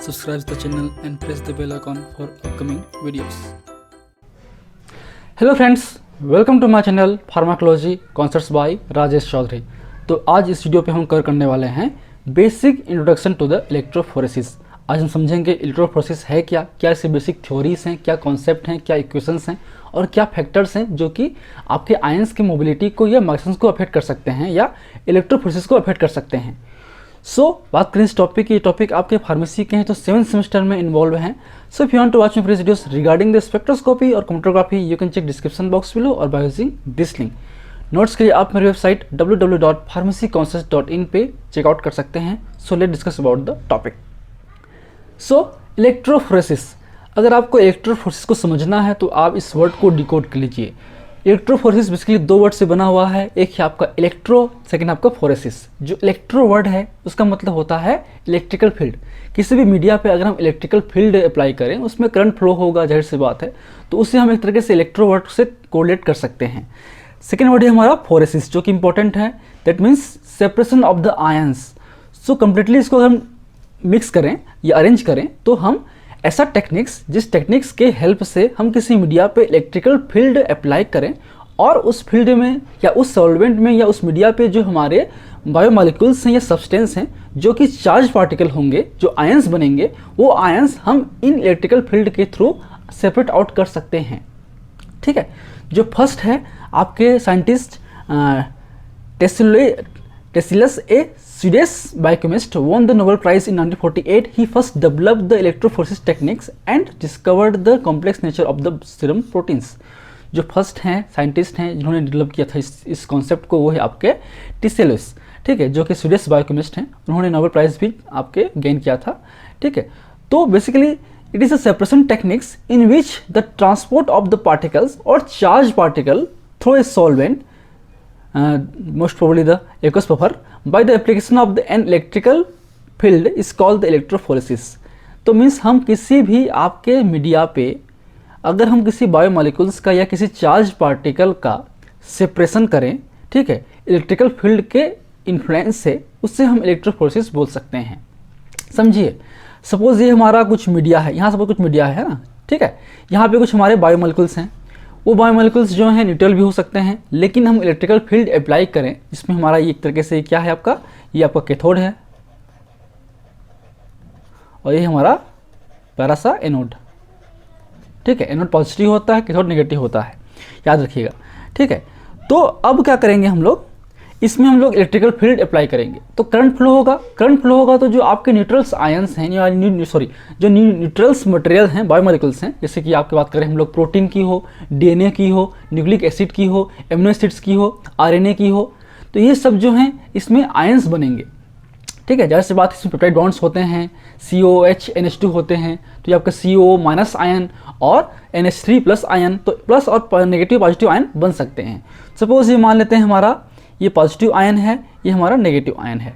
subscribe the channel and press the bell icon for upcoming videos. Hello friends, welcome to my channel pharmacology concepts by Rajesh Chaudhary. तो आज इस video पे हम करने वाले हैं basic introduction to the electrophoresis. आज हम समझेंगे इलेक्ट्रोफोरेसिस है क्या, क्या इसके बेसिक थ्योरीज हैं, क्या कॉन्सेप्ट हैं, क्या इक्वेशंस हैं और क्या फैक्टर्स हैं जो कि आपके आयंस की मोबिलिटी को या मार्क्सन्स को अफेक्ट कर सकते हैं या इलेक्ट्रोफोरेसिस को अफेक्ट कर सकते हैं। बात करें इस टॉपिक की, ये टॉपिक आपके फार्मेसी के हैं तो 7th सेमेस्टर में इन्वॉल्व हैं। So if you want to watch my previous videos regarding the spectroscopy और chromatography you can check description box below और by using this link. Notes के लिए आप मेरी वेबसाइट www.pharmacyconcepts.in पे चेकआउट कर सकते हैं। So let discuss about the topic. Electrophoresis, अगर आपको इलेक्ट्रोफोरेसिस को समझना है तो आप इस वर्ड को डिकोड कर लीजिए। इलेक्ट्रोफोरेसिस बेसिकली दो वर्ड से बना हुआ है, एक है आपका इलेक्ट्रो, सेकंड आपका फोरेसिस। जो इलेक्ट्रो वर्ड है उसका मतलब होता है इलेक्ट्रिकल फील्ड। किसी भी मीडिया पे अगर हम इलेक्ट्रिकल फील्ड अप्लाई करें उसमें करंट फ्लो होगा, जाहिर सी बात है, तो उसे हम एक तरीके से इलेक्ट्रो वर्ड से कोरिलेट कर सकते हैं। सेकेंड वर्ड है हमारा फोरेसिस जो कि इंपॉर्टेंट है, that means separation of the ions. So completely इसको अगर हम मिक्स करें या अरेंज करें तो हम ऐसा टेक्निक्स, जिस टेक्निक्स के हेल्प से हम किसी मीडिया पे इलेक्ट्रिकल फील्ड अप्लाई करें और उस फील्ड में या उस सॉल्वेंट में या उस मीडिया पे जो हमारे बायोमॉलिक्यूल्स हैं या सब्सटेंस हैं जो कि चार्ज पार्टिकल होंगे, जो आयंस बनेंगे, वो आयंस हम इन इलेक्ट्रिकल फील्ड के थ्रू सेपरेट आउट कर सकते हैं। ठीक है, जो फर्स्ट है आपके scientist टेसिलस A Swedish biochemist won the Nobel Prize in 1948. He first developed the electrophoresis techniques and discovered the complex nature of the serum proteins. जो फर्स्ट हैं साइंटिस्ट हैं जिन्होंने डेवलप किया था इस कॉन्सेप्ट को, वो है आपके टेसिलस, ठीक है, जो कि स्वीडिश बायोकेमिस्ट हैं। उन्होंने नोबेल प्राइज भी आपके गेन किया था। ठीक है, तो basically it is a separation techniques in which the transport of the particles और charge particle through a solvent, most probably the aqueous buffer, by the application of an electrical field is called the electrophoresis. तो means हम किसी भी आपके media पे अगर हम किसी बायोमॉलिक्यूल्स का या किसी चार्ज पार्टिकल का सेपरेशन करें, ठीक है, इलेक्ट्रिकल फील्ड के इन्फ्लुएंस से, उससे हम इलेक्ट्रोफोरेसिस बोल सकते हैं। समझिए, सपोज ये हमारा कुछ मीडिया है, यहाँ सपोज कुछ मीडिया है ना, ठीक है, यहाँ पे कुछ हमारे बायोमॉलिक्यूल्स हैं। वो बायोमॉलिक्यूल्स जो हैं न्यूट्रल भी हो सकते हैं, लेकिन हम इलेक्ट्रिकल फील्ड अप्लाई करें जिसमें हमारा ये एक तरीके से क्या है आपका, ये आपका कैथोड है और ये हमारा प्यारा सा एनोड। ठीक है, एनोड पॉजिटिव होता है, कैथोड नेगेटिव होता है, याद रखिएगा। ठीक है, तो अब क्या करेंगे हम लोग, इसमें हम लोग इलेक्ट्रिकल फील्ड अप्लाई करेंगे तो करंट फ्लो होगा। करंट फ्लो होगा तो जो आपके न्यूट्रल्स आयंस हैं या जो न्यूट्रल्स मटेरियल हैं, बायोमॉलिक्यूल्स हैं, जैसे कि आपकी बात करें हम लोग प्रोटीन की हो, डीएनए की हो, न्यूक्लिक एसिड की हो, एमिनो एसिड्स की हो, आरएनए की हो, तो ये सब जो हैं इसमें आयंस बनेंगे। ठीक है, जाहिर सी बात, इसमें पेप्टाइड बॉन्ड्स होते हैं, COH NH2 होते हैं, तो ये आपका CO माइनस आयन और NH3 प्लस आयन, तो प्लस और नेगेटिव पॉजिटिव आयन बन सकते हैं। सपोज ये मान लेते हैं हमारा ये पॉजिटिव आयन है, ये हमारा नेगेटिव आयन है।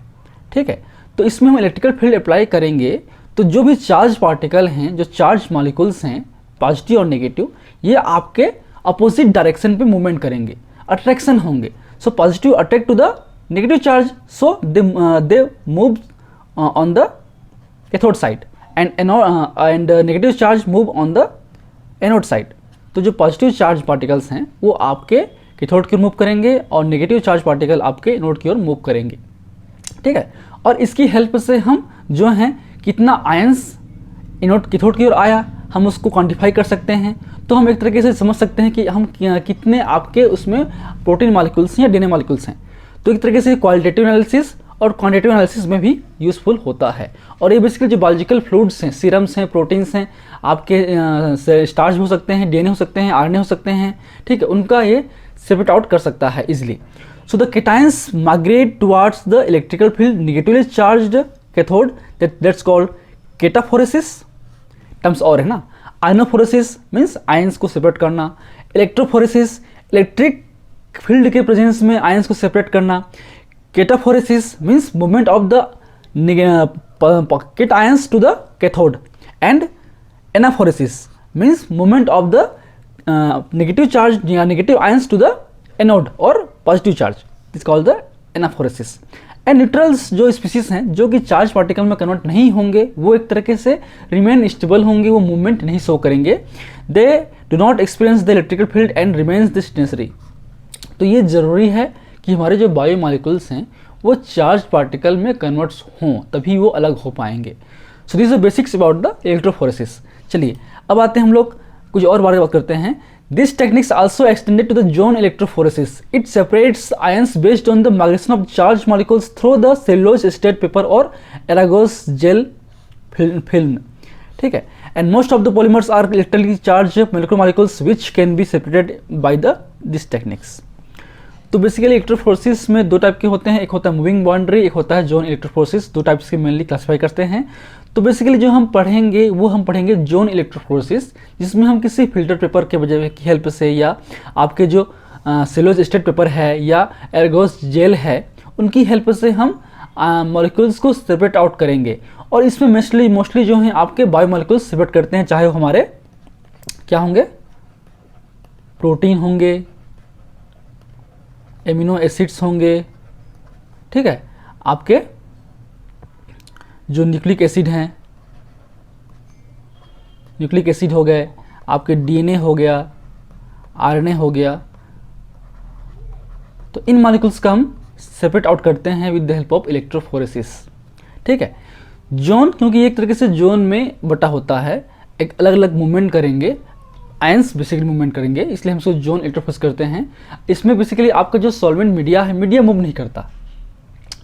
ठीक है, तो इसमें हम इलेक्ट्रिकल फील्ड अप्लाई करेंगे तो जो भी चार्ज पार्टिकल हैं, जो चार्ज मॉलिक्यूल्स हैं, पॉजिटिव और नेगेटिव, ये आपके अपोजिट डायरेक्शन पे मूवमेंट करेंगे, अट्रैक्शन होंगे। So positive attract to the negative charge, so they move on the cathode side and negative charge move on the anode side. तो जो पॉजिटिव चार्ज पार्टिकल्स हैं वो आपके कैथोड की ओर मूव करेंगे और नेगेटिव चार्ज पार्टिकल आपके एनोड की ओर मूव करेंगे। ठीक है, और इसकी हेल्प से हम जो हैं कितना आयंस एनोड कैथोड की ओर आया हम उसको क्वांटिफाई कर सकते हैं। तो हम एक तरीके से समझ सकते हैं कि हम कितने आपके उसमें प्रोटीन मॉलिक्यूल्स हैं या डीएनए मॉलिक्यूल्स हैं। तो एक तरीके से क्वालिटेटिव एनालिसिस और क्वांटिटेटिव एनालिसिस में भी यूजफुल होता है। और ये बेसिकली जो बायोलॉजिकल फ्लूइड्स हैं, सीरम्स हैं, प्रोटीन्स हैं, आपके स्टार्च हो सकते हैं, डीएनए हो सकते हैं, आरएनए हो सकते हैं, ठीक है, उनका ये सेपरेट आउट कर सकता है easily. So the cations migrate towards the electrical field negatively charged cathode, that's called cataphoresis. Terms और है ना, आयनोफोरेसिस मीन्स आयंस को सेपरेट करना, इलेक्ट्रोफोरेसिस इलेक्ट्रिक फील्ड के प्रेजेंस में आयंस को सेपरेट करना, cataphoresis means movement of the cations to the cathode, and anaphoresis means movement of the negative charge negative ions to the anode or positive charge. It's called the anaphoresis. And neutrals जो species हैं जो कि charge particle में convert नहीं होंगे, वो एक तरीके से रिमेन स्टेबल होंगे, वो मूवमेंट नहीं शो करेंगे। They do not experience the electrical field and remains the stationary. तो ये ज़रूरी है कि हमारे जो बायोमॉलिक्यूल्स हैं वो चार्ज पार्टिकल में कन्वर्ट्स हों, तभी वो अलग हो पाएंगे। So this our basics about the electrophoresis. चलिए अब आते हैं हम लोग कुछ और बारे में बात करते हैं। This techniques also extended to the zone electrophoresis. It separates ions based on the migration of charge molecules through the cellulose state paper और एरागोस जेल फिल्म। ठीक है, and most of the polymers are electrically charge molecules which can be separated by the this techniques. तो basically electrophoresis में दो type के होते हैं, एक होता है मूविंग बाउंड्री, एक होता है जोन इलेक्ट्रोफोरेसिस। दो टाइप्स के मेनली क्लासिफाई करते हैं। तो बेसिकली जो हम पढ़ेंगे वो हम पढ़ेंगे जोन इलेक्ट्रोफोरेसिस, जिसमें हम किसी फिल्टर पेपर के वजह की हेल्प से या आपके जो सेलुलोज स्टेट पेपर है या एरागोस जेल है उनकी हेल्प से हम मॉलिक्यूल्स को सेपरेट आउट करेंगे। और इसमें मोस्टली जो हैं आपके बायोमॉलिक्यूल्स सेपरेट करते हैं, चाहे वो हमारे क्या होंगे, प्रोटीन होंगे, एमिनो एसिड्स होंगे, ठीक है, आपके जो न्यूक्लिक एसिड हैं, न्यूक्लिक एसिड हो गए, आपके डीएनए हो गया, आरएनए हो गया। तो इन मॉलिक्यूल्स का हम सेपरेट आउट करते हैं with the help of electrophoresis. ठीक है, जोन क्योंकि एक तरीके से जोन में बटा होता है, एक अलग अलग मूवमेंट करेंगे, आयंस बेसिकली मूवमेंट करेंगे, इसलिए हम इसको जोन इलेक्ट्रोफोरेसिस करते हैं। इसमें बेसिकली आपका जो सॉल्वेंट मीडिया है, मीडिया मूव नहीं करता।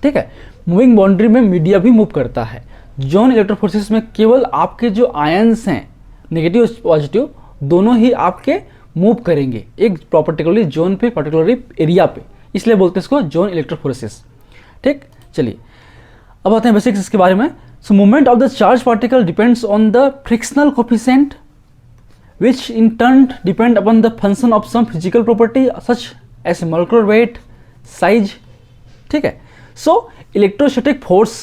ठीक है, मूविंग बाउंड्री में मीडिया भी मूव करता है। जोन इलेक्ट्रोफोरेसिस में केवल आपके जो आयंस हैं, नेगेटिव पॉजिटिव, दोनों ही आपके मूव करेंगे एक पर्टिकुलरली जोन पे, पर्टिकुलरली एरिया पे, इसलिए बोलते हैं इसको जोन इलेक्ट्रोफोरेसिस। ठीक, चलिए अब आते हैं बेसिक्स इसके बारे में। So movement of the charge particle depends on the frictional coefficient which in turn depend upon the function of some physical property such as molecular weight, size. ठीक है, so electrostatic force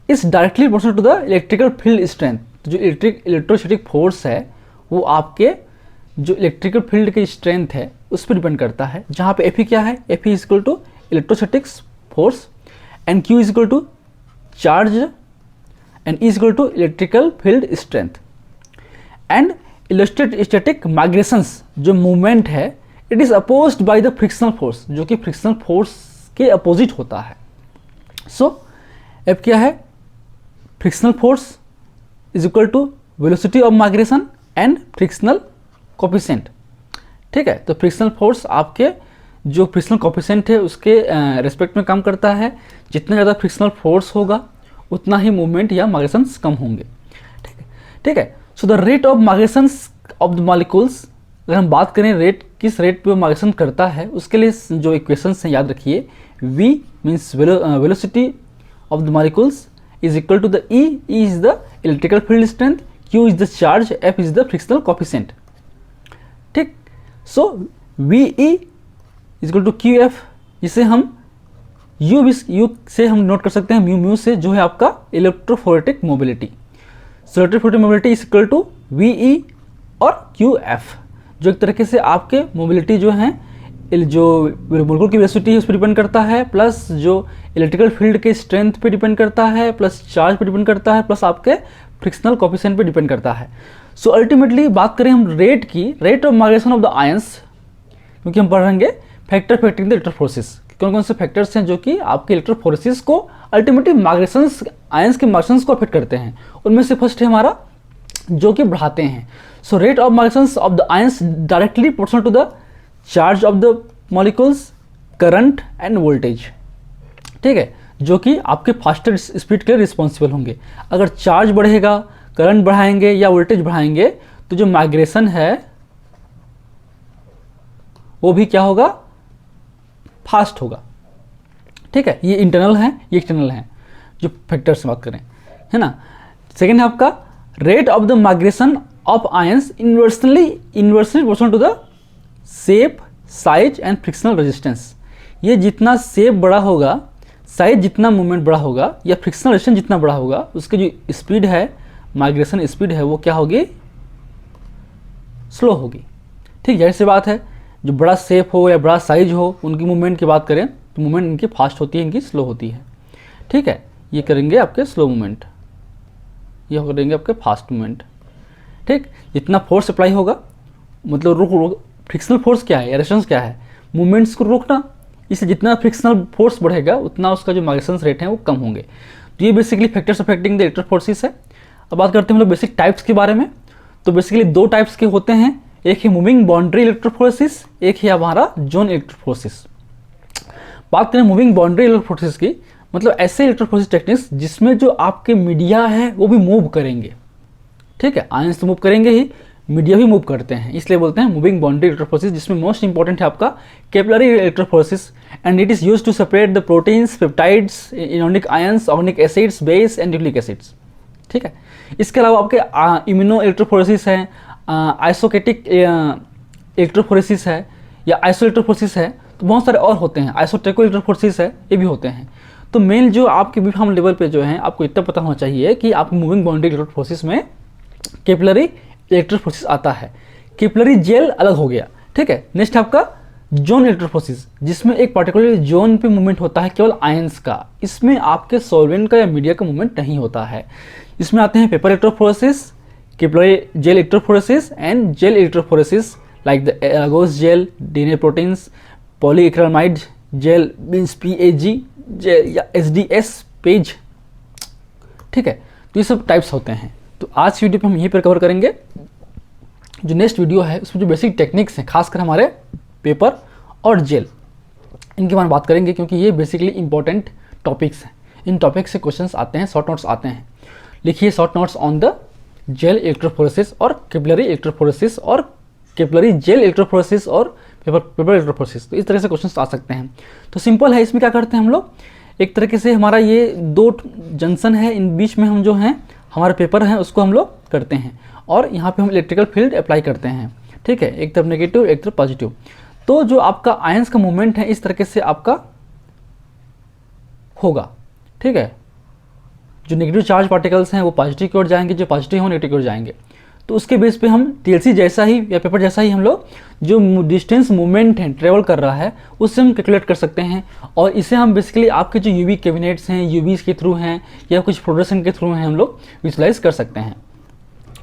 is directly proportional to the electrical field strength. तो जो electrostatic force है वो आपके जो electrical field की strength है उस पर डिपेंड करता है, जहाँ पे Fe क्या है, Fe is equal to electrostatic force and Q is equal to charge and E is equal to electrical field strength. And electrostatic migrations जो मूवमेंट है it is opposed by the frictional force, जो कि frictional force के opposite होता है। सो अब क्या है, frictional force is equal to velocity of migration and frictional coefficient. ठीक है, तो फ्रिक्शनल फोर्स आपके जो फ्रिक्शनल कोफिशिएंट है उसके रेस्पेक्ट में काम करता है। जितना ज़्यादा फ्रिक्शनल फोर्स होगा उतना ही मूवमेंट या माइग्रेशंस कम होंगे। ठीक है, ठीक है। So the rate of migrations of the molecules, अगर हम बात करें रेट किस रेट पे माइग्रेशन करता है, उसके लिए जो इक्वेशंस हैं याद रखिए। V means velocity of the molecules is equal to the E is the electrical field strength, Q is the charge, F is the frictional coefficient. ठीक, so VE is equal to QF, जिसे हम U से हम note कर सकते हैं, mu से, जो है आपका electrophoretic mobility. So electrophoretic mobility is equal to VE और QF, जो एक तरीके से आपके मोबिलिटी जो है, जो मोलिक्यूल की वेलोसिटी है उस पर डिपेंड करता है, प्लस जो इलेक्ट्रिकल फील्ड के स्ट्रेंथ पे डिपेंड करता है, प्लस चार्ज पे डिपेंड करता है, प्लस आपके फ्रिक्शनल कोफिशिएंट पे डिपेंड करता है। सो अल्टीमेटली बात करें हम रेट की, rate of migration of the ions, क्योंकि हम पढ़ेंगे फैक्टर अफेक्टिंग द इलेक्ट्रोफोरेसिस, कौन कौन से फैक्टर्स हैं जो कि आपके इलेक्ट्रोफोरेसिस को अल्टीमेटली माइग्रेशंस, आयंस के माइग्रेशंस को अफेक्ट करते हैं। उनमें से फर्स्ट है हमारा जो कि बढ़ाते हैं। So rate of migrations of the ions directly proportional to the charge of the molecules, current and voltage. ठीक है, जो कि आपके फास्टर स्पीड के लिए रिस्पॉन्सिबल होंगे। अगर चार्ज बढ़ेगा, करंट बढ़ाएंगे या वोल्टेज बढ़ाएंगे तो जो माइग्रेशन है वो भी क्या होगा, फास्ट होगा। ठीक है, ये इंटरनल है, ये एक्सटर्नल है, जो फैक्टर्स से बात करें, है ना। सेकेंड है आपका rate of the migration of ions inversely proportional to the shape, size and frictional resistance. ये जितना शेप बड़ा होगा, साइज जितना मूवमेंट बड़ा होगा या फ्रिक्शनल रेजिस्टेंस जितना बड़ा होगा, उसकी जो स्पीड है, माइग्रेशन स्पीड है, वो क्या होगी, स्लो होगी। ठीक, जाहिर सी बात है, जो बड़ा शेप हो या बड़ा साइज हो, उनकी मूवमेंट की बात करें तो मूवमेंट इनकी फास्ट होती है, इनकी स्लो होती है। ठीक है, ये करेंगे आपके स्लो मूवमेंट, ये करेंगे आपके फास्ट मूवमेंट। ठीक, जितना फोर्स अप्लाई होगा, मतलब रुक फ्रिक्शनल फोर्स क्या है या रेजिस्टेंस क्या है, मूवमेंट्स को रोकना, इससे जितना फ्रिक्शनल फोर्स बढ़ेगा उतना उसका जो माइग्रेशन रेट है वो कम होंगे। तो ये basically factors affecting the electric forces है। अब बात करते हैं हम लोग बेसिक टाइप्स के बारे में। तो बेसिकली दो टाइप्स के होते हैं, एक है मूविंग बाउंड्री इलेक्ट्रिक फोर्सेस, एक है हमारा जोन इलेक्ट्रिक फोर्सेस। बात करें मूविंग बाउंड्री इलेक्ट्रिक फोर्सेस की, मतलब ऐसे इलेक्ट्रिक फोर्सेस टेक्निक्स जिसमें जो आपके मीडिया है वो भी मूव करेंगे। ठीक है, आयंस तो मूव करेंगे ही, मीडिया भी मूव करते हैं, इसलिए बोलते हैं मूविंग बाउंड्री इलेक्ट्रिक फोर्सेस, जिसमें मोस्ट इंपॉर्टेंट है आपका capillary electric forces and it is used to separate the proteins, peptides, inorganic ions, organic acids, base and nucleic acids. ठीक है, इसके अलावा आपके इम्यूनो इलेक्ट्रिक फोर्सेस हैं, आइसोकेटिक इलेक्ट्रिक फोर्सेस है या आइसो इलेक्ट्रिक फोर्सेस है, तो बहुत सारे और होते हैं, आइसोटेको इलेक्ट्रिक फोर्सेस है, ये भी होते हैं। तो मेन जो आपके बीफार्म लेवल पे जो है आपको इतना पता होना चाहिए कि आपकी मूविंग बाउंड्री इलेक्ट्रिक फोर्सेस में कैपिलरी इलेक्ट्रिक फोर्सेस आता है, कैपिलरी जेल अलग हो गया। ठीक है, नेक्स्ट आपका जोन इलेक्ट्रिक फोर्सेस, जिसमें एक पर्टिकुलर जोन पे मूवमेंट होता है केवल आयंस का, इसमें आपके सॉल्वेंट का या मीडिया का मूवमेंट नहीं होता है। इसमें आते हैं paper electric forces, capillary gel electric forces and gel electric forces like the agarose gel, DNA proteins, polyacrylamide gel means PAG gel या SDS पेज। ठीक है, तो ये सब टाइप्स होते हैं। तो आज की वीडियो पे हम यहीं पर कवर करेंगे। जो नेक्स्ट वीडियो है उसमें जो बेसिक टेक्निक्स हैं, खासकर हमारे पेपर और जेल, इनके बारे में बात करेंगे, क्योंकि ये बेसिकली इंपॉर्टेंट टॉपिक्स हैं। इन टॉपिक्स से क्वेश्चंस आते हैं, शॉर्ट नोट्स आते हैं। लिखिए short notes on the gel electric forces और कैपिलरी इलेक्ट्रिक फोर्सेस और कैपिलरी जेल इलेक्ट्रिक फोर्सेस और पेपर इलेक्ट्रिक फोर्सेस। तो इस तरह से क्वेश्चंस आ सकते हैं। तो सिंपल है, इसमें क्या करते हैं हम लोग, एक तरीके से हमारा ये दो जंक्शन है, इन बीच में हम जो हैं हमारे पेपर हैं उसको हम लोग करते हैं और यहाँ पे हम इलेक्ट्रिकल फील्ड अप्लाई करते हैं। ठीक है, एक तरफ नेगेटिव एक तरफ पॉजिटिव। तो जो आपका आयंस का मूवमेंट है इस तरीके से आपका होगा। ठीक है, जो नेगेटिव चार्ज पार्टिकल्स हैं वो पॉजिटिव की ओर जाएंगे, जो पॉजिटिव हैं नेगेटिव की ओर जाएंगे। तो उसके बेस पे हम TLC जैसा ही या पेपर जैसा ही हम लोग जो डिस्टेंस मूवमेंट है ट्रेवल कर रहा है उससे हम कैलकुलेट कर सकते हैं, और इसे हम बेसिकली आपके जो UV कैबिनेट्स हैं, UVs के थ्रू हैं या कुछ फ्लोरेसेंट के थ्रू हैं हम लोग विजुलाइज कर सकते हैं।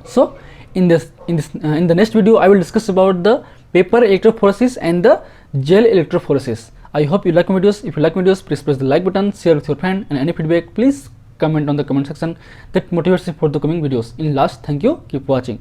सो in the next video I will discuss about the paper electric forces and the gel electric forces. I hope you like my videos. If you like my videos, please press the like button, share with your friend, and any feedback please comment on the comment section. That motivates me for the coming videos. In last, thank you, keep watching.